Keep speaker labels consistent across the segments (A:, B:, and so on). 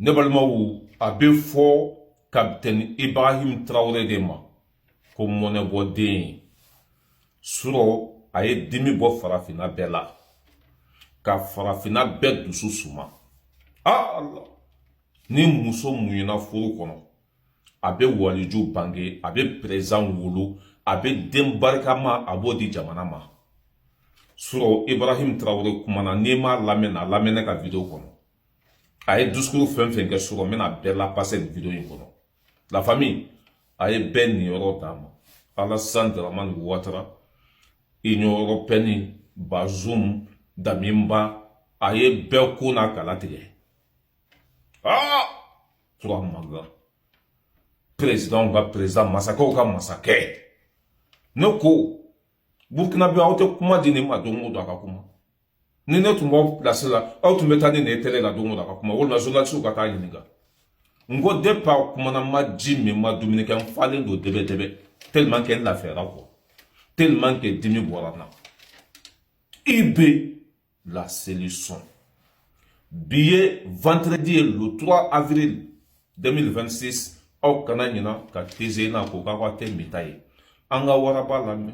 A: Nebalmaou a befo Captain Ibrahim Traoré de ma comme mon abodin suro a ye dimi bo farafina bela ka farafina be dusu suma Allah ni muso muyina furu kono abe waliju bange abe présent wulu abe dembarkama abodi jamana ma suro Ibrahim Traoré kumana nema lamena ka video kono aye discours fen ke suro mena bela passer video yin kono la famille aye ben ni yoro dama Alassane Dramane Ouattara Union Européenne Bazoum Damimba aye beko na kalatige trois manga président massacre ka massacre noko Burkina Faso auto kuma dini ma dongo da ka kuma ni ne tumbo place la auto metani ne tele la dongo da ka kuma wala journaliste ka ta yininga ngo depa kuma na ma jimi ma dominicain falen do debe tellement qu'elle l'a fait quoi tellement que dimi borana IB la solution billet vendredi le 3 avril 2026 au Canada ka tezena ko ka kwate mitaye anga waraba la me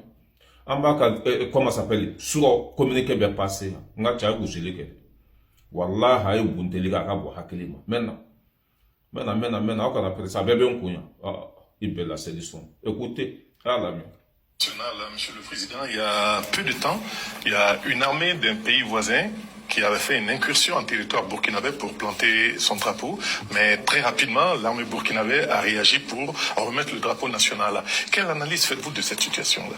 A: amba ka comment s'appelle sur communiqué bien passé nga cha go jeleke wallahi ay bundelika ka bo hakilima maintenant on a pris ça bébé on kunya IB la solution écoutez la mienne.
B: Monsieur le Président, il y a peu de temps, il y a une armée d'un pays voisin qui avait fait une incursion en territoire burkinabé pour planter son drapeau, mais très rapidement, l'armée burkinabé a réagi pour remettre le drapeau national. Quelle analyse faites-vous de cette situation-là?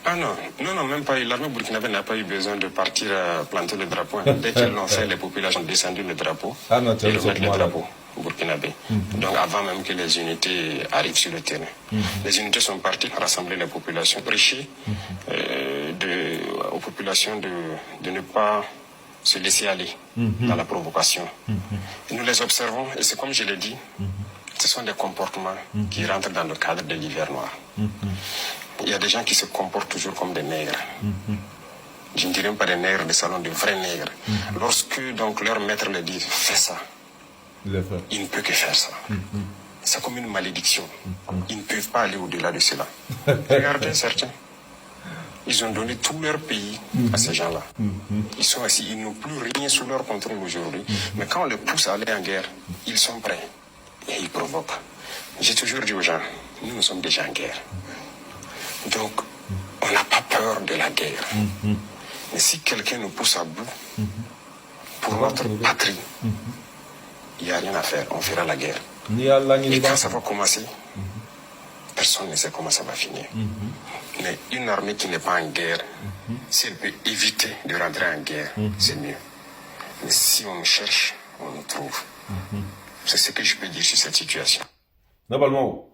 C: Ah non, même pas. L'armée burkinabé n'a pas eu besoin de partir planter le drapeau. Dès qu'ils l'ont fait, les populations ont descendu le drapeau et remettre le drapeau burkinabé. Donc avant même que les unités arrivent sur le terrain. Les unités sont parties rassembler les populations, prêcher aux populations de ne pas se laisser aller dans la provocation. Et nous les observons, et c'est comme je l'ai dit, ce sont des comportements qui rentrent dans le cadre de l'hiver noir. Il y a des gens qui se comportent toujours comme des nègres. Je ne dirais pas des nègres de salon, de vrais nègres. Lorsque donc leur maître leur dit fais ça, il ne peut que faire ça. C'est comme une malédiction. Ils ne peuvent pas aller au-delà de cela. Regardez certains. Ils ont donné tout leur pays à ces gens-là. Ils sont assis, ils n'ont plus rien sous leur contrôle aujourd'hui. Mais quand on les pousse à aller en guerre, ils sont prêts. Et ils provoquent. J'ai toujours dit aux gens, nous sommes déjà en guerre. Donc, on n'a pas peur de la guerre. Mais si quelqu'un nous pousse à bout, pour notre patrie, il n'y a rien à faire, on fera la guerre. Et quand ça va commencer, personne ne sait comment ça va finir. Mais une armée qui n'est pas en guerre, si elle peut éviter de rentrer en guerre, c'est mieux. Mais si on me cherche, on nous trouve. C'est ce que je peux dire sur cette situation.
A: Normalement,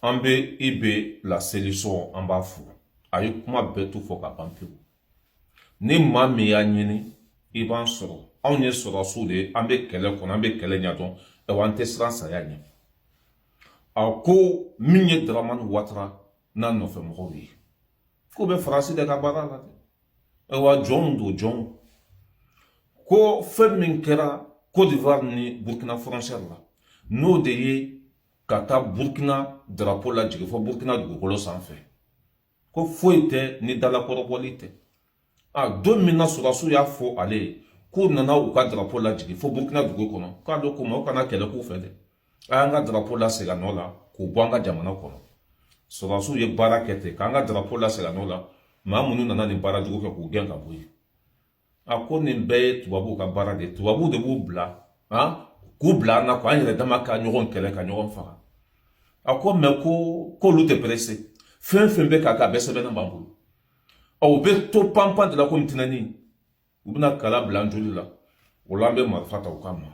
A: Ambe IB la solution en bas fou. Ayo kuma betu fo ka pampu. Ni mami ya nyini iban soro. On ye soro soude ambe kele kon ambe kele nyaton e wante sransa ya nyi. Ako minye Dramane Ouattara nan no fe mo wi. Ko be France de ka bara la. E wa John. Ko fe min kera Côte d'Ivoire ni Burkina frontière la. No de ye kata Burkina drapeau la jige fo Burkina dugukolo sanfɛ ko foyi tɛ ni dalakɔrɔbɔli tɛ don min na sɔrɔsiw y'a fɔ ale ye k'u nana u ka drapeau la jigi fo Burkina dugu kɔnɔ k'a dɔn ko ma o kana kɛlɛ k'u fɛ dɛ a y'an ka drapeau la segin a nɔ la k'u bɔ an ka jamana kɔnɔ sɔrɔsiw ye baara kɛ ten k'an ka drapeau la segin a nɔ la maa minnu nana nin baara jugu kɛ k'u gɛn ka bɔ yen a ko nin bɛɛ ye tubabuw ka baara de tubabuw de b'u bila k'u bila an na ko an yɛrɛ dama ka ɲɔgɔn kɛlɛ ka ɲɔgɔn faga a ko mɛ k'olu tɛ pressé fɛn fɛn bɛ k'a kɛ a bɛɛ sɛbɛnnen b'an bolo u bɛ to panpan de la komi tɛnɛni u bɛna kala bila an joli la o la an bɛ marifa ta u ka ma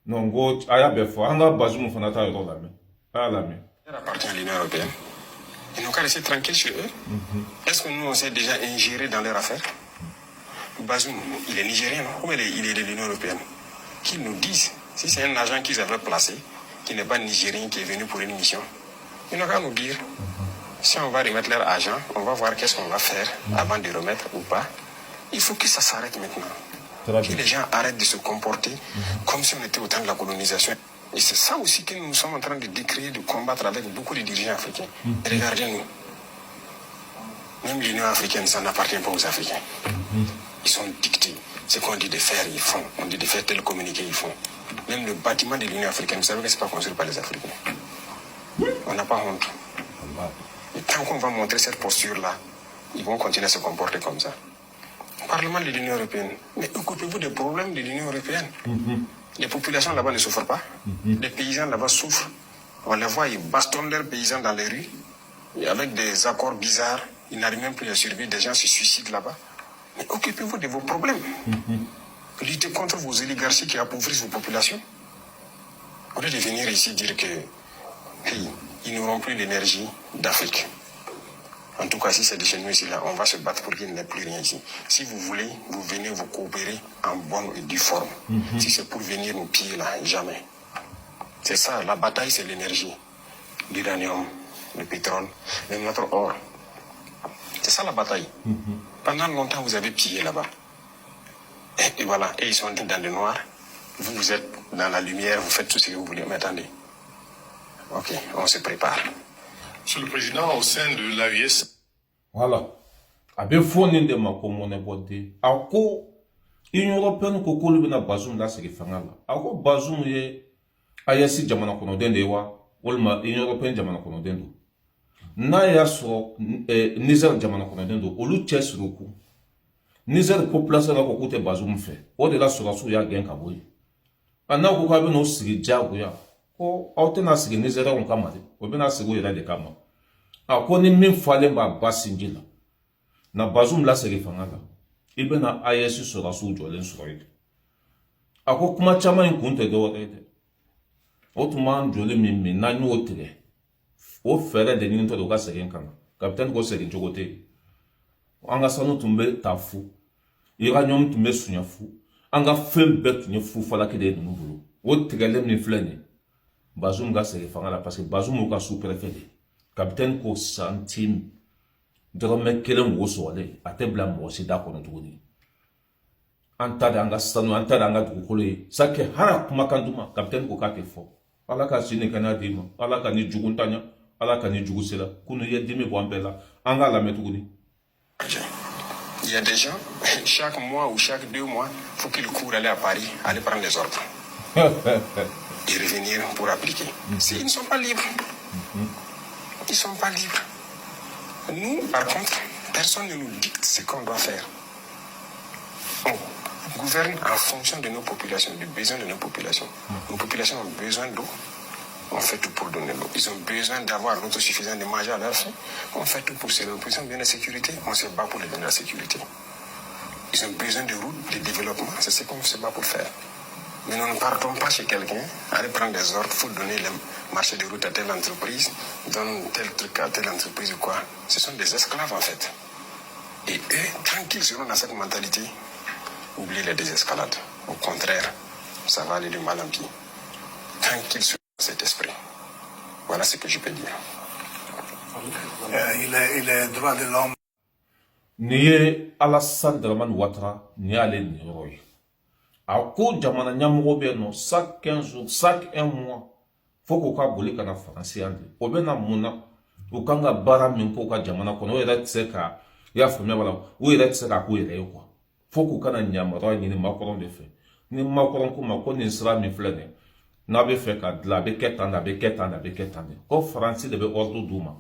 A: non ko a y'a bɛɛ fɔ an ka Bazoum fana ta yɔrɔ lamɛn a y'a lamɛn.
C: Appartient à l'Union européenne. Ils n'ont qu'à rester tranquilles sur eux. Est-ce que nous on s'est déjà ingéré dans leur affaire? Bazoum, il est nigérien, non? Comment il est de l'Union européenne? Qu'ils nous disent si c'est un agent qu'ils avaient placé qui n'est pas nigérien, qui est venu pour une mission. Ils n'ont qu'à nous dire. Si on va remettre leur argent, on va voir qu'est-ce qu'on va faire avant de remettre ou pas. Il faut que ça s'arrête maintenant. Que les gens arrêtent de se comporter comme si on était au temps de la colonisation. Et c'est ça aussi que nous sommes en train de décrire, de combattre avec beaucoup de dirigeants africains. Regardez-nous. Même l'Union africaine, ça n'appartient pas aux Africains. Ils sont dictés. Ce qu'on dit de faire, ils font. On dit de faire tel communiqué, ils font. Même le bâtiment de l'Union africaine, vous savez que ce n'est pas construit par les Africains. On n'a pas honte. Et tant qu'on va montrer cette posture-là, ils vont continuer à se comporter comme ça. Parlement de l'Union européenne. Mais occupez-vous des problèmes de l'Union européenne. Les populations là-bas ne souffrent pas. Les paysans là-bas souffrent. On les voit, ils bastonnent leurs paysans dans les rues. Et avec des accords bizarres, ils n'arrivent même plus à survivre. Des gens se suicident là-bas. Mais occupez-vous de vos problèmes. Luttez contre vos oligarchies qui appauvrissent vos populations. Au lieu de venir ici dire que hey, ils n'auront plus l'énergie d'Afrique. En tout cas, si c'est de chez nous ici, là, on va se battre pour qu'il n'y ait plus rien ici. Si vous voulez, vous venez vous coopérer en bonne et due forme. Si c'est pour venir nous piller là, jamais. C'est ça, la bataille, c'est l'énergie. L'uranium, le pétrole, même notre or. C'est ça la bataille. Pendant longtemps, vous avez pillé là-bas. Et voilà, et ils sont dans le noir. Vous, vous êtes dans la lumière, vous faites tout ce que vous voulez. Mais attendez. Ok, on se prépare.
B: Monsieur le Président, au sein de l'AES.
A: Voilà. Abe foni de ma komone bode. Ako Union européenne ko ko libena Bazoum la segi fangala. Ako Bazoum ye ayasi jamana kono dende wa wolma Union européenne jamana kono dendo. Na ya so Niger jamana kono dendo olu chesruku. Niger population la ko kote Bazoum fe. O de la so ya gen kaboyi. Ana ko ka be no sigi jago ya. Ko autena sigi Niger on kamade. O be na sigi yela de kama. Ako ni min fale ba basinjila. Na Bazoum la segi fangala. Ibe na ayesi sura su jolen sura. Ako kuma chama in kunte do rede. Otuma jole mi na nyu otre. O fere de ni to do ga segi kan. Capitaine ko segi jogote. Anga sanu tumbe tafu. Ira nyom tumbe sunya fu. Anga fembe tunye fu fala ke de nu bulu. O tigale mi flene. Bazoum ga segi fangala parce que Bazoum ka sous préfet. Capitaine ko centime drame kelen wo sole atebla mo si da kono tuguni anta da anga sanu anta da anga dugukole sake hara kuma kanduma capitaine ko kake fo ala ka sine kana dima ala ka ni juguntanya ala ka ni jugusela kunu ye dimi bo ambela anga la metuguni.
C: Il y a des gens, chaque mois ou chaque 2 mois, faut qu'ils courent aller à Paris, aller prendre les ordres et revenir pour appliquer. Ils ne sont pas libres. Ils ne sont pas libres. Nous, par contre, personne ne nous dicte ce qu'on doit faire. On gouverne en fonction de nos populations, des besoins de nos populations. Nos populations ont besoin d'eau. On fait tout pour donner l'eau. Ils ont besoin d'avoir l'autosuffisance de manger à leur faim. On fait tout pour cela. Ils ont besoin de sécurité. On se bat pour les donner la sécurité. Ils ont besoin de routes, de développement. C'est ce qu'on se bat pour faire. Mais nous ne partons pas chez quelqu'un, aller prendre des ordres, il faut donner le marché de route à telle entreprise, donne tel truc à telle entreprise ou quoi. Ce sont des esclaves en fait. Et eux, tant qu'ils seront dans cette mentalité, oubliez les désescalades. Au contraire, ça va aller de mal en pis. Tant qu'ils seront dans cet esprit. Voilà ce que je peux dire.
D: Il est droit de l'homme.
A: Niye Alassane Dramane Ouattara, ni ale ni roy. A ko jamana nyamogo be no chaque 15 jours, chaque 1 mois. Faut ko ka boli kana français ande. O be na muna o kanga bara min ko ka jamana kono o yɛrɛ tse ka ya faamuya wala o yɛrɛ tse ka ko yɛrɛ ye quoi. Faut ko kana nyamara ni makɔrɔn de fɛ. Ni makɔrɔn ko ma ko ni sira min filɛ ne. N'a be fɛ ka dilan a be kɛ tan, a be kɛ tan, a be kɛ tan. Ko français de be ordre d'u ma.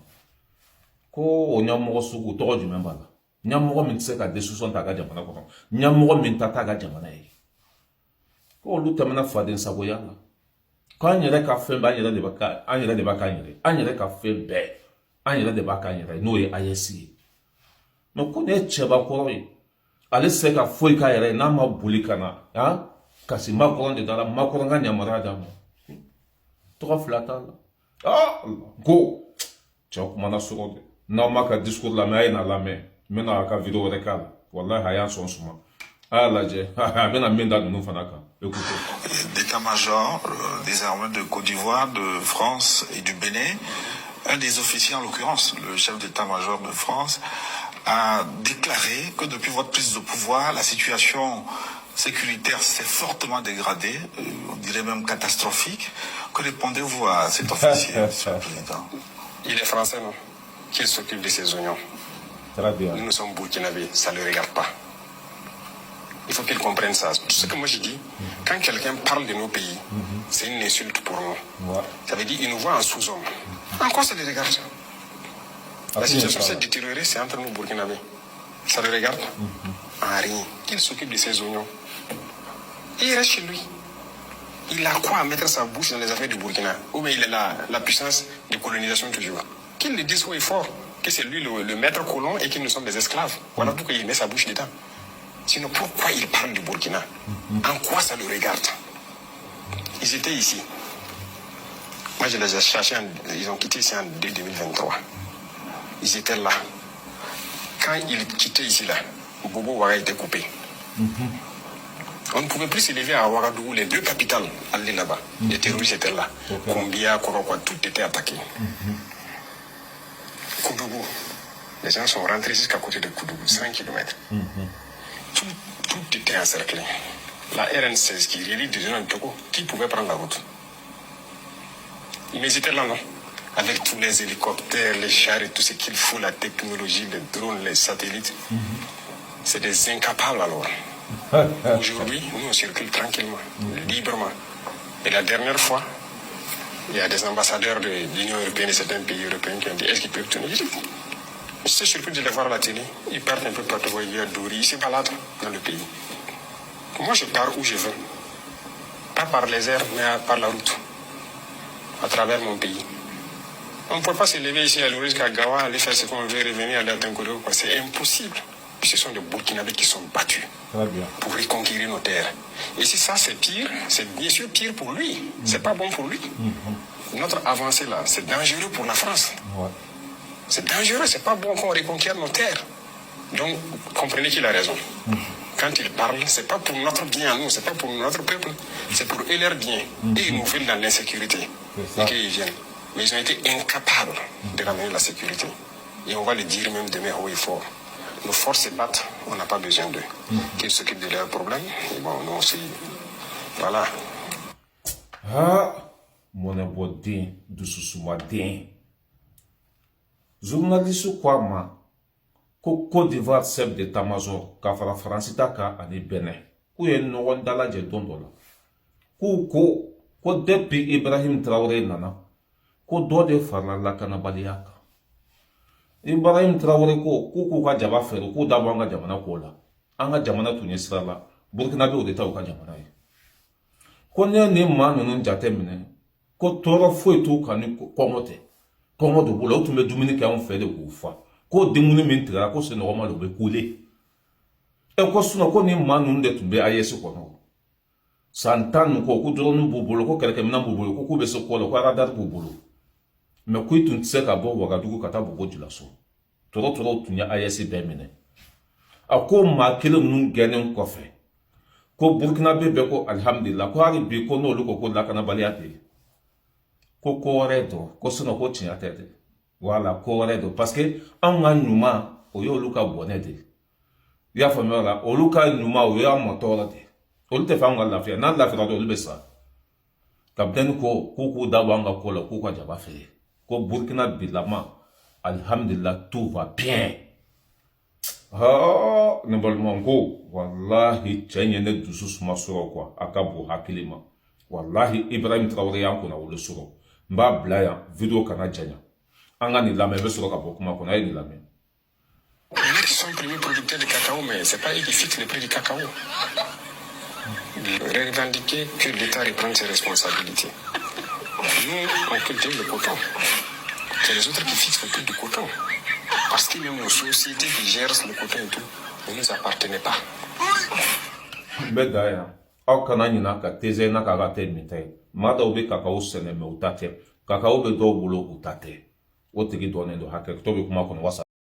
A: Ko o ɲamɔgɔ sugu tɔgɔ jumɛn b'a la. Ɲamɔgɔ min tɛ se ka décision ta ka jamana kɔnɔ. Ɲamɔgɔ min ta ka jamana ye. Ko olu tɛmɛna faden sagoya la. K'an yɛrɛ ka fɛn bɛɛ an yɛrɛ de b'a k'an yɛrɛ. An yɛrɛ ka fɛn bɛɛ an yɛrɛ de b'a k'an yɛrɛ n'o ye AES ye. Mais ko ne ye cɛbakɔrɔ ye. Ale se ka foyi k'a yɛrɛ ye n'a ma boli ka na kasi makɔrɔn de da la makɔrɔn ka yamaruya d'a ma. Tɔgɔ fila t'a la. Ko cɛw kumana sɔrɔ de. N'aw ma ka discours lamɛn a ye na lamɛn. N bɛna a ka vidéo wɛrɛ k'a la. Wallahi a y'an sɔn suma.
E: D'état-major des armées de Côte d'Ivoire, de France et du Bénin, un des officiers, en l'occurrence le chef d'état-major de France, a déclaré que depuis votre prise de pouvoir, la situation sécuritaire s'est fortement dégradé, on dirait même catastrophique. Que répondez-vous à cet officier, Monsieur le Président?
C: Il est français, non? Qu'il s'occupe de ses oignons.
A: Très bien.
C: Nous sommes burkinabés, ça ne le regarde pas. Il faut qu'il comprenne ça. Tout ce que moi je dis, quand quelqu'un parle de nos pays, c'est une insulte pour nous.
A: Ouais.
C: Ça veut dire qu'il nous voit en sous-homme. En quoi ça le regarde? La situation s'est détériorée, c'est entre nous burkinabés. Ça le regarde? En rien. Qu'il s'occupe de ses oignons. Et il reste chez lui. Il a quoi à mettre sa bouche dans les affaires du Burkina? Ou bien il a la puissance de colonisation toujours. Qu'il le dise haut et fort, que c'est lui le maître colon et que nous sommes des esclaves. Voilà pourquoi il met sa bouche dedans. Sinon, pourquoi il parle du Burkina? En quoi ça le regarde? Ils étaient ici. Moi, je les ai cherchés, ils ont quitté ici en 2023. Ils étaient là. Quand ils quittaient ici, là, Bobo Ouaga était coupé. On ne pouvait plus s'élever à Ouagadougou, les deux capitales allaient là-bas. Les terroristes étaient là. Kombia, Korokwa, tout était attaqué. Koudougou, les gens sont rentrés jusqu'à côté de Koudougou, 5 km. Tout était encerclé. La RN16 qui relie des zones de Togo, qui pouvait prendre la route? Mais ils étaient là, non? Avec tous les hélicoptères, les chars et tout ce qu'il faut, la technologie, les drones, les satellites. C'est des incapables alors. Aujourd'hui, nous on circule tranquillement, librement. Et la dernière fois, il y a des ambassadeurs de l'Union européenne et certains pays européens qui ont dit est-ce qu'ils peuvent tenir? J'étais surpris de les voir à la télé. Ils partent un peu partout, il y a Dori, ils se baladent dans le pays. Moi je pars où je veux. Pas par les airs, mais par la route. À travers mon pays. On ne peut pas se lever ici à l'ouest jusqu'à Gawa, aller faire ce qu'on veut, revenir à l'Atankodo. C'est impossible. Ce sont des Burkinabés qui sont battus pour reconquérir nos terres. Et si ça c'est pire, c'est bien sûr pire pour lui. C'est pas bon pour lui. Notre avancée là, c'est dangereux pour la France. C'est dangereux, c'est pas bon qu'on reconquiert nos terres. Donc, comprenez qu'il a raison. Quand il parle, c'est pas pour notre bien à nous, c'est pas pour notre peuple, c'est pour eux leur bien. Et ils nous veulent dans l'insécurité. Et qu'ils viennent. Mais ils ont été incapables de ramener la sécurité. Et on va le dire même demain haut et fort. Nos forces se battent, on n'a pas besoin d'eux. Qu'ils s'occupent de leurs problèmes. Et bon, nous aussi, voilà.
A: Ah, mon abodin, de Sousoumadin. Journaliste Kwama, Côte d'Ivoire, chef d'état-major, Kafara Francitaka, ani Benin. Kouye no wandala je dondola. Ko depuis Ibrahim Traoré nana. Ko dode farla la kanabaliaka. Ibrahim Traoré ko ka jaba fero ko dabo anga jamana ko la. Anga jamana tunye sirala. Burkina be o de taw ka jamana yi. Ko ne ni manu nun jate mine. Ko toro foi to kanu komote. Komodo bula o tumbe dumini ka on fere ko fa. Ko demuni min tra ko se normal o be kule. E ko suna ko ni manu de tumbe ayesi ko no. Santan ko ku dronu bubulu ko kere kemina bubulu ko be so ko lo ko radar bubulu. Mais kui tun tse ka bo Ouagadougou kata bogo julaso. Toro tunya ayesi bemene. Ako ma kele nun genen kofe. Ko Burkina be ko alhamdulillah ko hari bi ko no luko ko la kana baliate. Ko redo ko sono ko tinya tete. Voilà ko redo parce que an nga nyuma o yo luka bonede. Ya famela o luka nyuma o ya motora de. O te fa nga lafia na lafia do lubesa. Kapten ko da wanga ko la ko ka jaba fe. Ko Burkina Bilama, alhamdulillah, tout va bien. Ah, ne bolmongo, wallahi, tchenye ne dusus masuro kwa, akabu hakilima. Wallahi, Ibrahim Traoré yanko na wole suro. Mba blaya, video kana djenya. Anga ni lame, ve suro kabokuma kona ni lame.
C: Il y en a qui sont premiers producteurs de cacao, mais c'est pas eux qui fixent le prix du cacao. Revendiquer que l'État reprenne ses responsabilités. Nous, on cultive le coton. C'est les autres qui fixent le prix du coton. Parce que même nos sociétés qui gèrent le coton et tout, ne nous appartenaient pas.
A: Bedaya, au kanani naka teze naka gate mite. Mada ube kakao sene me utate. Kakao be do bulo utate. Wote ki do nendo hake. Tobe kuma kono wasa.